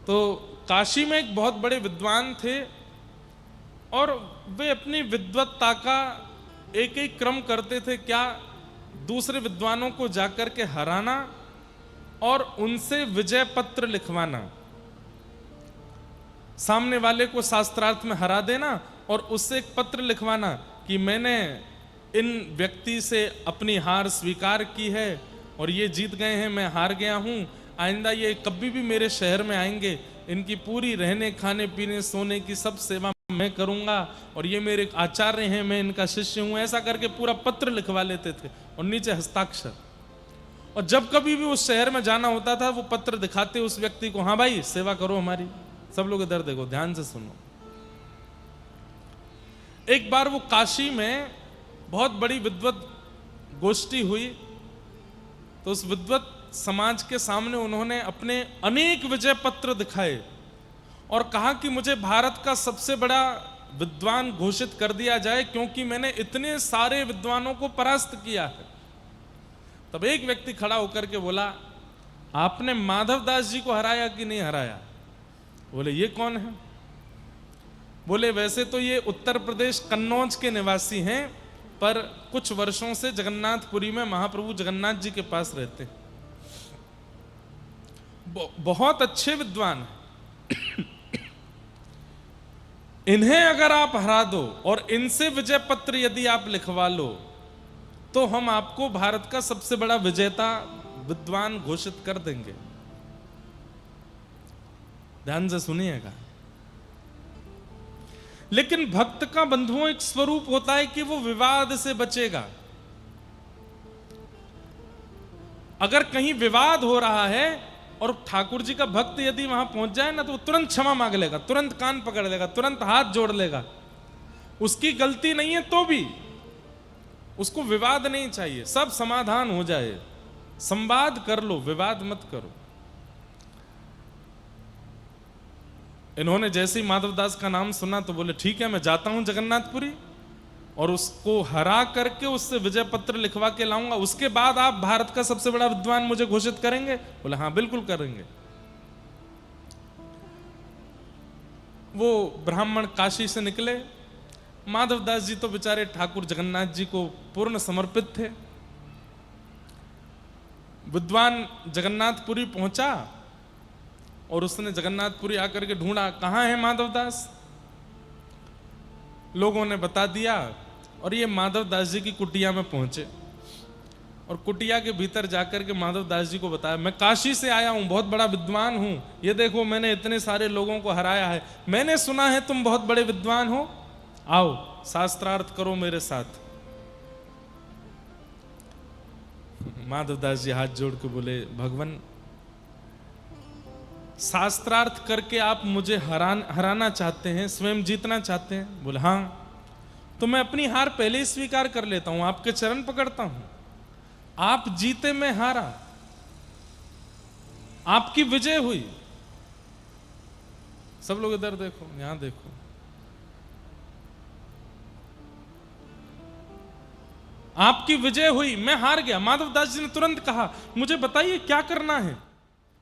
तो काशी में एक बहुत बड़े विद्वान थे और वे अपनी विद्वत्ता का एक एक क्रम करते थे। क्या? दूसरे विद्वानों को जाकर के हराना और उनसे विजय पत्र लिखवाना, सामने वाले को शास्त्रार्थ में हरा देना और उससे एक पत्र लिखवाना कि मैंने इन व्यक्ति से अपनी हार स्वीकार की है और ये जीत गए हैं, मैं हार गया हूं, आइंदा ये कभी भी मेरे शहर में आएंगे, इनकी पूरी रहने खाने पीने सोने की सब सेवा मैं करूंगा और ये मेरे आचार्य हैं, मैं इनका शिष्य हूं। ऐसा करके पूरा पत्र लिखवा लेते थे और नीचे हस्ताक्षर। और जब कभी भी उस शहर में जाना होता था वो पत्र दिखाते उस व्यक्ति को, हाँ भाई सेवा करो हमारी। सब लोग इधर देखो, ध्यान से सुनो। एक बार वो काशी में बहुत बड़ी विद्वत गोष्ठी हुई, तो उस विद्वत समाज के सामने उन्होंने अपने अनेक विजय पत्र दिखाए और कहा कि मुझे भारत का सबसे बड़ा विद्वान घोषित कर दिया जाए क्योंकि मैंने इतने सारे विद्वानों को परास्त किया है। तब एक व्यक्ति खड़ा होकर के बोला, आपने माधव दास जी को हराया कि नहीं हराया? बोले ये कौन है? बोले वैसे तो ये उत्तर प्रदेश कन्नौज के निवासी हैं, पर कुछ वर्षों से जगन्नाथपुरी में महाप्रभु जगन्नाथ जी के पास रहते हैं। बहुत अच्छे विद्वान हैं। इन्हें अगर आप हरा दो और इनसे विजय पत्र यदि आप लिखवा लो तो हम आपको भारत का सबसे बड़ा विजेता विद्वान घोषित कर देंगे। ध्यान से सुनिएगा। लेकिन भक्त का बंधुओं एक स्वरूप होता है कि वो विवाद से बचेगा। अगर कहीं विवाद हो रहा है और ठाकुर जी का भक्त यदि वहां पहुंच जाए ना, तो वो तुरंत क्षमा मांग लेगा, तुरंत कान पकड़ लेगा, तुरंत हाथ जोड़ लेगा। उसकी गलती नहीं है तो भी उसको विवाद नहीं चाहिए, सब समाधान हो जाए, संवाद कर लो, विवाद मत करो। इन्होंने जैसे ही माधवदास का नाम सुना तो बोले ठीक है, मैं जाता हूं जगन्नाथपुरी और उसको हरा करके उससे विजय पत्र लिखवा के लाऊंगा, उसके बाद आप भारत का सबसे बड़ा विद्वान मुझे घोषित करेंगे? बोले हाँ बिल्कुल करेंगे। वो ब्राह्मण काशी से निकले। माधवदास जी तो बेचारे ठाकुर जगन्नाथ जी को पूर्ण समर्पित थे। विद्वान जगन्नाथपुरी पहुंचा और उसने जगन्नाथपुरी आकर के ढूंढा, कहां है माधवदास? लोगों ने बता दिया और ये माधवदास जी की कुटिया में पहुंचे और कुटिया के भीतर जाकर के माधवदास जी को बताया, मैं काशी से आया हूं, बहुत बड़ा विद्वान हूं, ये देखो मैंने इतने सारे लोगों को हराया है, मैंने सुना है तुम बहुत बड़े विद्वान हो, आओ शास्त्रार्थ करो मेरे साथ। माधवदास जी हाथ जोड़ के बोले, भगवान शास्त्रार्थ करके आप मुझे हराना चाहते हैं, स्वयं जीतना चाहते हैं? बोले हाँ। तो मैं अपनी हार पहले ही स्वीकार कर लेता हूं, आपके चरण पकड़ता हूं। आप जीते, मैं हारा, आपकी विजय हुई। सब लोग इधर देखो, यहां देखो। आपकी विजय हुई, मैं हार गया। माधवदास जी ने तुरंत कहा, मुझे बताइए क्या करना है?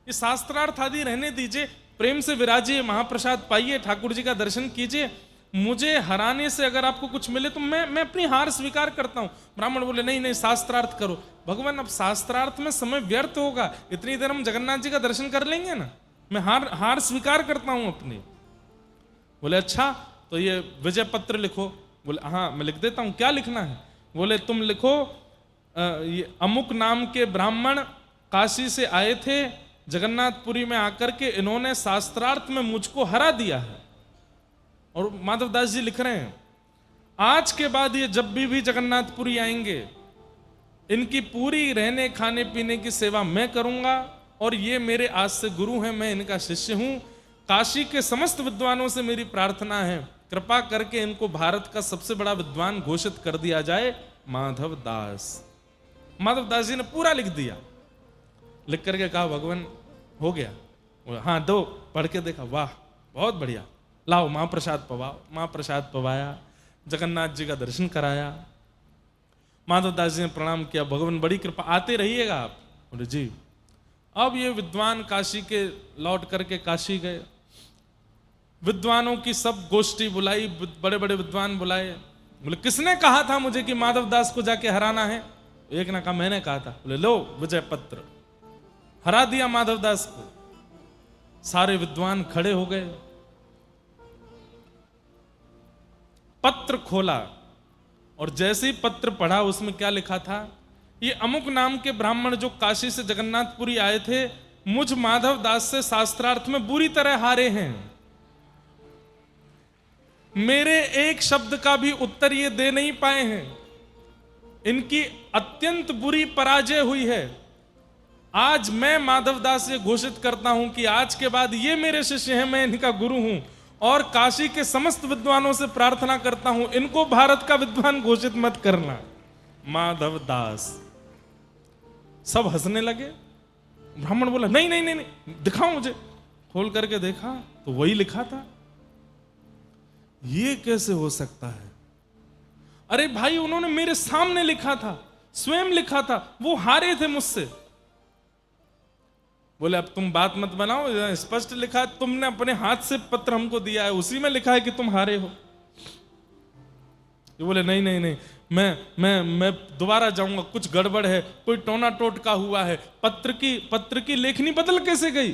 ये शास्त्रार्थ आदि रहने दीजिए, प्रेम से विराजिए, महाप्रसाद पाइए, ठाकुर जी का दर्शन कीजिए। मुझे हराने से अगर आपको कुछ मिले तो मैं अपनी हार स्वीकार करता हूं। ब्राह्मण बोले नहीं नहीं, शास्त्रार्थ करो। भगवान अब शास्त्रार्थ में समय व्यर्थ होगा, इतनी देर हम जगन्नाथ जी का दर्शन कर लेंगे ना, मैं हार स्वीकार करता हूं अपनी। बोले अच्छा, तो ये विजय पत्र लिखो। बोले हाँ मैं लिख देता हूं। क्या लिखना है? बोले तुम लिखो, ये अमुक नाम के ब्राह्मण काशी से आए थे, जगन्नाथपुरी में आकर के इन्होंने शास्त्रार्थ में मुझको हरा दिया है। और माधवदास जी लिख रहे हैं, आज के बाद ये जब भी जगन्नाथपुरी आएंगे, इनकी पूरी रहने खाने पीने की सेवा मैं करूंगा और ये मेरे आज से गुरु हैं, मैं इनका शिष्य हूं। काशी के समस्त विद्वानों से मेरी प्रार्थना है, कृपा करके इनको भारत का सबसे बड़ा विद्वान घोषित कर दिया जाए, माधवदास। माधवदास जी ने पूरा लिख दिया। लिख करके कहा, भगवान हो गया? हाँ दो। पढ़ के देखा, वाह बहुत बढ़िया, लाओ महाप्रसाद पवाओ। महाप्रसाद पवाया, जगन्नाथ जी का दर्शन कराया। माधवदास जी ने प्रणाम किया, भगवान बड़ी कृपा, आते रहिएगा आप। बोले जी। अब ये विद्वान काशी के लौट करके काशी गए, विद्वानों की सब गोष्ठी बुलाई, बड़े बड़े विद्वान बुलाए। बोले किसने कहा था मुझे कि माधव दास को जाके हराना है? एक ने कहा मैंने कहा था। बोले लो विजय पत्र, हरा दिया माधव दास को। सारे विद्वान खड़े हो गए, पत्र खोला और जैसे ही पत्र पढ़ा उसमें क्या लिखा था, ये अमुक नाम के ब्राह्मण जो काशी से जगन्नाथपुरी आए थे, मुझ माधव दास से शास्त्रार्थ में बुरी तरह हारे हैं। मेरे एक शब्द का भी उत्तर ये दे नहीं पाए हैं। इनकी अत्यंत बुरी पराजय हुई है। आज मैं माधव दास ये घोषित करता हूं कि आज के बाद ये मेरे शिष्य हैं, मैं इनका गुरु हूं और काशी के समस्त विद्वानों से प्रार्थना करता हूं इनको भारत का विद्वान घोषित मत करना। माधव दास। सब हंसने लगे। ब्राह्मण बोला नहीं नहीं नहीं नहीं, दिखाओ मुझे। खोल करके देखा तो वही लिखा था। ये कैसे हो सकता है? अरे भाई उन्होंने मेरे सामने लिखा था, स्वयं लिखा था, वो हारे थे मुझसे। बोले अब तुम बात मत बनाओ, स्पष्ट लिखा है, तुमने अपने हाथ से पत्र हमको दिया है, उसी में लिखा है कि तुम हारे हो। ये बोले नहीं नहीं नहीं, मैं दोबारा जाऊंगा, कुछ गड़बड़ है, कोई टोना टोटका हुआ है। पत्र की लेखनी बदल कैसे गई?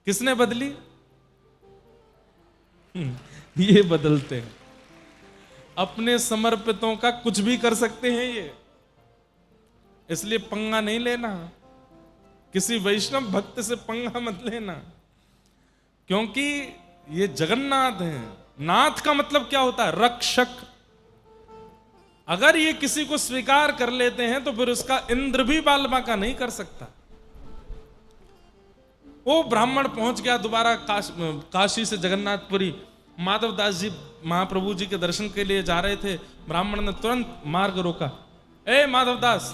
किसने बदली? ये बदलते हैं। अपने समर्पितों का कुछ भी कर सकते हैं ये, इसलिए पंगा नहीं लेना। किसी वैष्णव भक्त से पंगा मत लेना, क्योंकि ये जगन्नाथ हैं। नाथ का मतलब क्या होता है? रक्षक। अगर ये किसी को स्वीकार कर लेते हैं तो फिर उसका इंद्र भी बाल बांका नहीं कर सकता। वो ब्राह्मण पहुंच गया दोबारा काशी से जगन्नाथपुरी। माधव दास जी महाप्रभु जी के दर्शन के लिए जा रहे थे। ब्राह्मण ने तुरंत मार्ग रोका। ए माधव दास,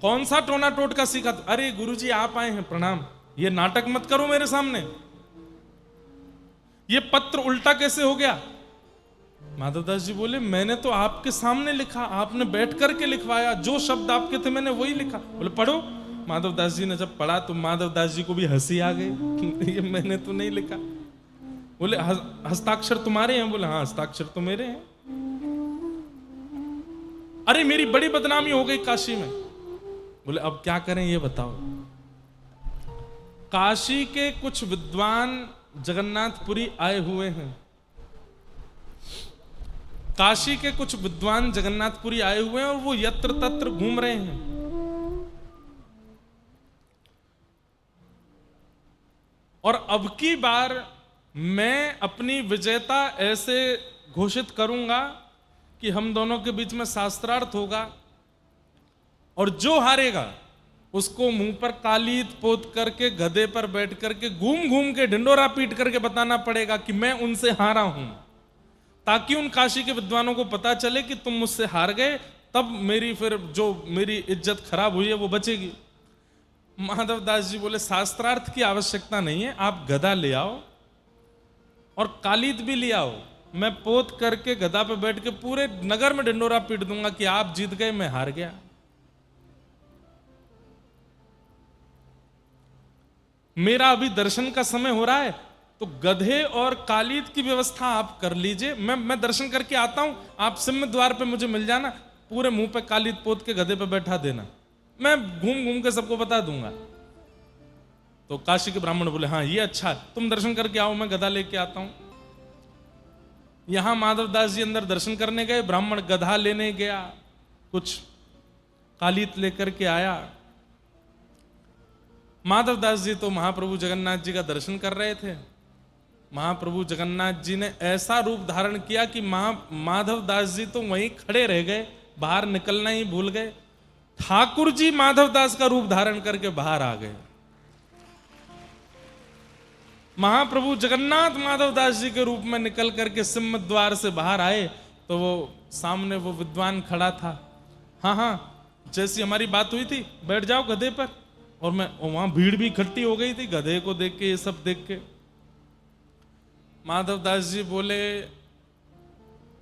कौन सा टोना टोटका सीखा? अरे गुरुजी आप आए हैं, प्रणाम। ये नाटक मत करो मेरे सामने। ये पत्र उल्टा कैसे हो गया? माधवदास जी बोले मैंने तो आपके सामने लिखा, आपने बैठ करके लिखवाया, जो शब्द आपके थे मैंने वही लिखा। बोले पढ़ो। माधवदास जी ने जब पढ़ा तो माधवदास जी को भी हंसी आ गई। ये मैंने तो नहीं लिखा। बोले हस्ताक्षर तुम्हारे हैं? बोले हाँ हस्ताक्षर तो मेरे हैं। अरे मेरी बड़ी बदनामी हो गई काशी में। बोले अब क्या करें ये बताओ। काशी के कुछ विद्वान जगन्नाथपुरी आए हुए हैं। काशी के कुछ विद्वान जगन्नाथपुरी आए हुए हैं और वो यत्र तत्र घूम रहे हैं। और अब की बार मैं अपनी विजेता ऐसे घोषित करूंगा कि हम दोनों के बीच में शास्त्रार्थ होगा और जो हारेगा उसको मुंह पर कालीत पोत करके गधे पर बैठ करके घूम घूम के ढिंडोरा पीट करके बताना पड़ेगा कि मैं उनसे हारा हूं, ताकि उन काशी के विद्वानों को पता चले कि तुम मुझसे हार गए। तब मेरी फिर जो मेरी इज्जत खराब हुई है वो बचेगी। माधव दास जी बोले शास्त्रार्थ की आवश्यकता नहीं है, आप गधा ले आओ और कालीत भी ले आओ। मैं पोत करके गधा पे बैठ के पूरे नगर में ढिंडोरा पीट दूंगा कि आप जीत गए, मैं हार गया। मेरा अभी दर्शन का समय हो रहा है, तो गधे और कालीत की व्यवस्था आप कर लीजिए। मैं दर्शन करके आता हूं, आप सिम्म द्वार पे मुझे मिल जाना, पूरे मुंह पे कालीत पोत के गधे पे बैठा देना, मैं घूम घूम के सबको बता दूंगा। तो काशी के ब्राह्मण बोले हाँ ये अच्छा है, तुम दर्शन करके आओ, मैं गधा लेके आता हूं। यहां माधव दास जी अंदर दर्शन करने गए, ब्राह्मण गधा लेने गया, कुछ कालीत लेकर के आया। माधव दास जी तो महाप्रभु जगन्नाथ जी का दर्शन कर रहे थे। महाप्रभु जगन्नाथ जी ने ऐसा रूप धारण किया कि माधव दास जी तो वहीं खड़े रह गए, बाहर निकलना ही भूल गए। ठाकुर जी माधव दास का रूप धारण करके बाहर आ गए। महाप्रभु जगन्नाथ माधव दास जी के रूप में निकल करके सिम्म द्वार से बाहर आए तो वो सामने वो विद्वान खड़ा था। हाँ हाँ जैसी हमारी बात हुई थी, बैठ जाओ गधे पर। और वहां भीड़ भी इकट्ठी हो गई थी गधे को देख के, ये सब देख के। माधव दास जी बोले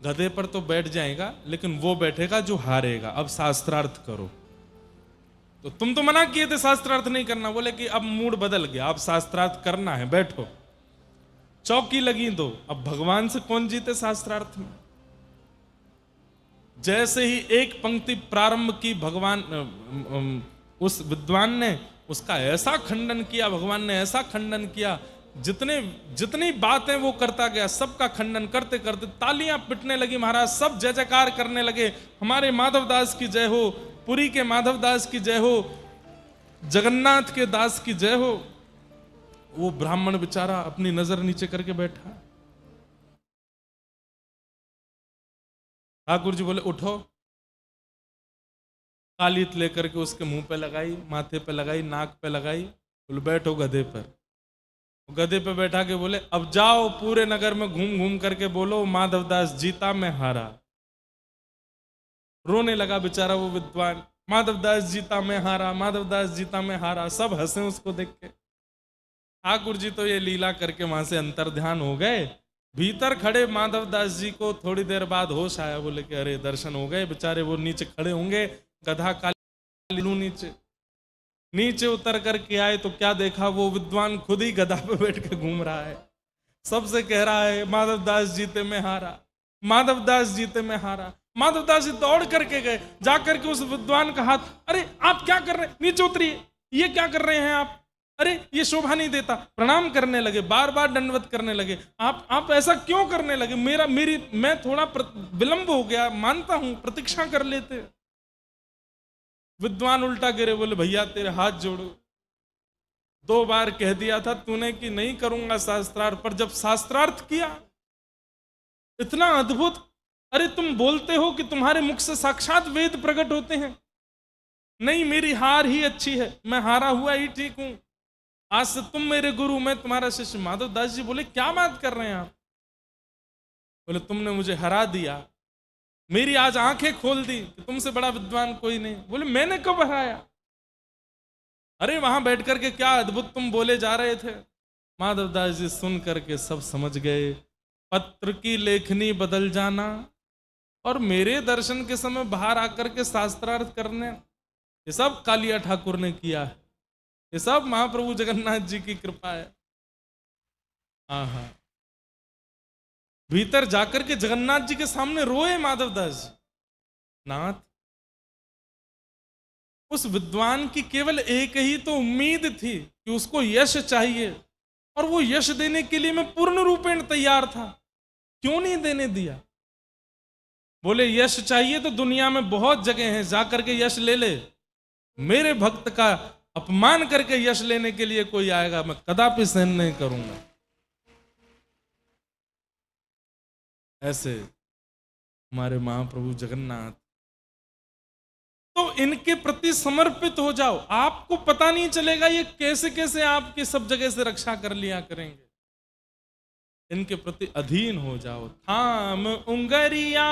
गधे पर तो बैठ जाएगा, लेकिन वो बैठेगा जो हारेगा, अब शास्त्रार्थ करो। तो तुम तो मना किए थे शास्त्रार्थ नहीं करना। बोले कि अब मूड बदल गया, अब शास्त्रार्थ करना है, बैठो। चौकी लगी दो। अब भगवान से कौन जीते शास्त्रार्थ में? जैसे ही एक पंक्ति प्रारंभ की भगवान उस विद्वान ने उसका ऐसा खंडन किया, भगवान ने ऐसा खंडन किया, जितनी बातें वो करता गया सबका खंडन करते करते तालियां पिटने लगी महाराज, सब जय जयकार करने लगे, हमारे माधव दास की जय हो, पुरी के माधव दास की जय हो, जगन्नाथ के दास की जय हो। वो ब्राह्मण बेचारा अपनी नजर नीचे करके बैठा। ठाकुर जी बोले उठो। कालीत लेकर के उसके मुंह पे लगाई, माथे पे लगाई, नाक पे लगाई। बोले बैठो गधे पर। गधे पे बैठा के बोले अब जाओ पूरे नगर में घूम घूम करके बोलो माधवदास जीता मैं हारा। रोने लगा बेचारा वो विद्वान, माधवदास जीता मैं हारा, माधवदास जीता मैं हारा। सब हंसे उसको देख के। ठाकुर जी तो ये लीला करके वहां से अंतर्ध्यान हो गए। भीतर खड़े माधवदास जी को थोड़ी देर बाद होश आया। बोले कि अरे दर्शन हो गए। बेचारे वो नीचे खड़े होंगे, गधा काली नीचे उतर करके आए तो क्या देखा, वो विद्वान खुद ही गधा पे बैठ के घूम रहा है, सबसे कह रहा है माधवदास जीते मैं हारा, माधवदास जीते मैं हारा। माधवदास जी दौड़ करके गए, जाकर के उस विद्वान का हाथ, अरे आप क्या कर रहे हैं, नीचे उतरिए, ये क्या कर रहे हैं आप, अरे ये शोभा नहीं देता। प्रणाम करने लगे, बार बार दंडवत करने लगे। आप ऐसा क्यों करने लगे, मैं थोड़ा विलंब हो गया, मानता हूं, प्रतीक्षा कर लेते। विद्वान उल्टा गिरे, बोले भैया तेरे हाथ जोड़ो, 2 बार कह दिया था तूने कि नहीं करूंगा शास्त्रार्थ, पर जब शास्त्रार्थ किया इतना अद्भुत, अरे तुम बोलते हो कि तुम्हारे मुख से साक्षात वेद प्रकट होते हैं। नहीं, मेरी हार ही अच्छी है, मैं हारा हुआ ही ठीक हूं, आज से तुम मेरे गुरु, मैं तुम्हारा शिष्य। माधवदास जी बोले क्या बात कर रहे हैं आप? बोले तुमने मुझे हरा दिया, मेरी आज आंखें खोल दी कि तुमसे बड़ा विद्वान कोई नहीं। बोले मैंने कब हराया? अरे वहां बैठ करके क्या अद्भुत तुम बोले जा रहे थे। माधवदास जी सुन करके सब समझ गए। पत्र की लेखनी बदल जाना और मेरे दर्शन के समय बाहर आकर के शास्त्रार्थ करने, ये सब कालिया ठाकुर ने किया है, ये सब महाप्रभु जगन्नाथ जी की कृपा है। हाँ, भीतर जाकर के जगन्नाथ जी के सामने रोए माधवदास जी, नाथ उस विद्वान की केवल एक ही तो उम्मीद थी कि उसको यश चाहिए, और वो यश देने के लिए मैं पूर्ण रूपेण तैयार था, क्यों नहीं देने दिया? बोले यश चाहिए तो दुनिया में बहुत जगह है, जाकर के यश ले ले, मेरे भक्त का अपमान करके यश लेने के लिए कोई आएगा, मैं कदापि सहन नहीं करूंगा। ऐसे हमारे महाप्रभु जगन्नाथ, तो इनके प्रति समर्पित हो जाओ, आपको पता नहीं चलेगा ये कैसे कैसे आपके सब जगह से रक्षा कर लिया करेंगे। इनके प्रति अधीन हो जाओ। थाम उंगरिया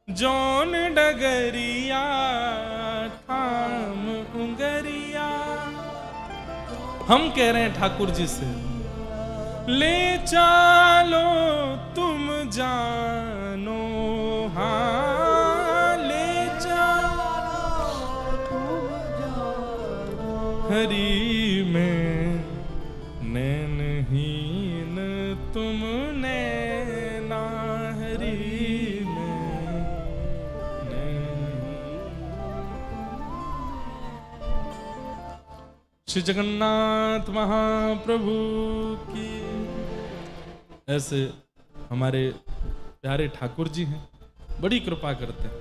जौन डगरिया, थाम उंगरिया। हम कह रहे हैं ठाकुर जी से, ले चालो तुम जानो, हाँ ले चालो तुम जानो, हरि में नैनहीन तुम नैना, हरि में नैनहीन। श्री जगन्नाथ महाप्रभु की। ऐसे हमारे प्यारे ठाकुर जी हैं, बड़ी कृपा करते हैं।